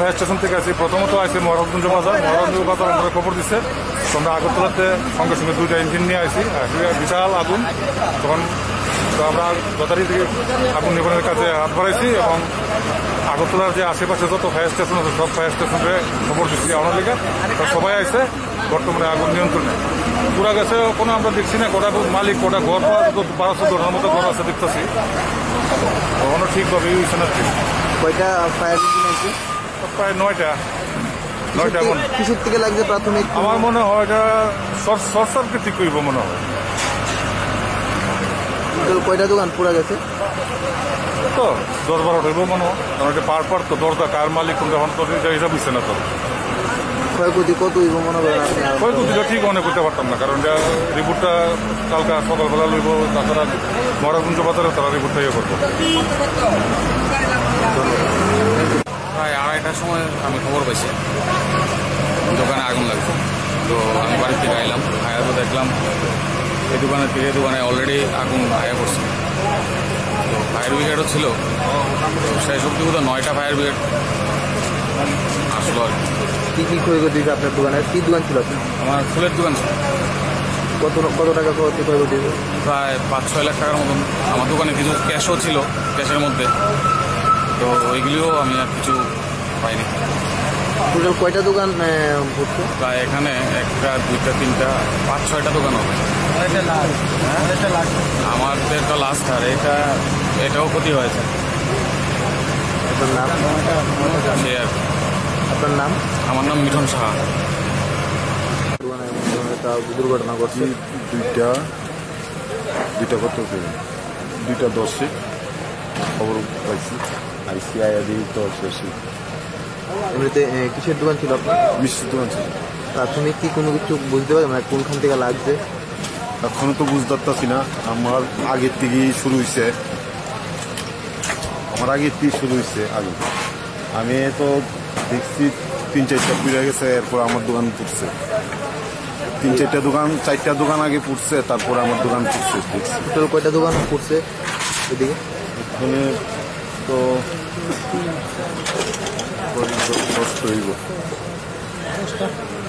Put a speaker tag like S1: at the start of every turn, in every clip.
S1: Fire station থেকে আছি। প্রথমত আছে মহারাজগঞ্জ বাজার। মহারাজগঞ্জ বাজার আমরা খবর দিচ্ছে, তো আমরা আগরতলাতে সঙ্গে সঙ্গে 2টা ইঞ্জিন নিয়ে আসি। বিশাল আগুন, তখন তো আমরা যথারীতি আগুন নিবারণের কাজে হাত বাড়াইছি এবং আগরতলার যে আশেপাশে যত ফায়ার স্টেশন আছে সব ফায়ার স্টেশনে খবর দিচ্ছি আমার লেগে, তো সবাই আসে বর্তমানে আগুন নিয়ন্ত্রণে। পুরা গেছে কোনো আমরা দেখছি না, কটা মালিক কটা ঘর পাওয়া 1200 ধরনের মতো ঘর আছে দেখতেছি, তখনও ঠিকভাবে হয়েছে না।
S2: কয়টা ফায়ার ইঞ্জিন আছে?
S1: প্রায় 9টা।
S2: কিসের থেকে লাগছে প্রাথমিক?
S1: আমার মনে হয় এটা শর্ট সার্কিট ঠিক করবো মনে হয়।
S2: কয়টা দোকান পুরা গেছে?
S1: তো 10-12টা হইব মনে হয়, কারণ এটা পার তো দরজা কার মালিক কোনটা এখন তো হিসাব দিচ্ছে না। তো
S2: ক্ষয়ক্ষতি কত হইব মনে করেন?
S1: ক্ষয়ক্ষতিটা ঠিক মনে করতে পারতাম না, কারণ এটা রিপোর্টটা কালকা সকালবেলা লইব, তাছাড়া মহারাজগঞ্জ বাজারে তারা রিপোর্টটা ইয়ে করবো।
S3: প্রায় 2:30টার সময় আমি খবর পাইছি দোকানে আগুন লাগছে। তো আমি বাড়ি থেকে আইলাম, আয়া তো দেখলাম এই দোকানের থেকে দোকানে অলরেডি আগুন আয়া করছে। তো ফায়ার ব্রিগেডও ছিল, তো সেই সত্যি বোধ 9টা ফায়ার ব্রিগেড আসলো আর
S2: কি কি ক্ষয়ক্ষতি হয়েছে আপনার দোকানে? কি দোকান ছিল আপনার?
S3: আমার ফুলের দোকান ছিল।
S2: কত টাকা ক্ষয়ক্ষতি হয়েছে?
S3: প্রায় 5-6 লাখ টাকার মতন। আমার দোকানে কিছু ক্যাশও ছিল, ক্যাশের মধ্যে, তো ওইগুলিও আমি আর কিছু পাইনি।
S2: টোটাল কয়টা দোকান ভরছে?
S3: প্রায় এখানে 1টা 2টা 3টা 5-6টা দোকান হবে। আমার তো লাস্ট, আর এটাও ক্ষতি হয়েছে।
S2: আপনার নাম?
S3: সে আর
S2: আপনার নাম?
S3: আমার নাম মিঠন সাহা।
S2: দুর্ঘটনা ঘটছে।
S4: দুইটা কত 2:10 খবর পাইছি, আইসিআই তো শেষই।
S2: এমনিতে কিসের দোকান ছিল আপনার?
S4: মিষ্টির দোকান ছিল।
S2: প্রাথমিক কি কোনো কিছু বুঝতে পারবেন মানে কোনখান থেকে লাগছে?
S4: এখনো তো বুঝতে পারতাছি না। আমার আগের থেকেই শুরু হয়েছে, আগে আমি তো দেখছি 3-4টা পুড়ে গেছে, এরপর আমার দোকান পুড়ছে। 3-4টা দোকান, 4টা দোকান আগে পুড়ছে, তারপর আমার দোকান পুড়ছে। দেখছি
S2: টোটাল কয়টা দোকান পুড়ছে এদিকে?
S4: এখানে তো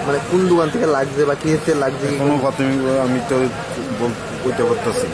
S2: মানে কোন দোকান থেকে লাগছে বা কি লাগছে?
S4: কোনো প্রাথমিক আমি তো বলতে পারতেছি।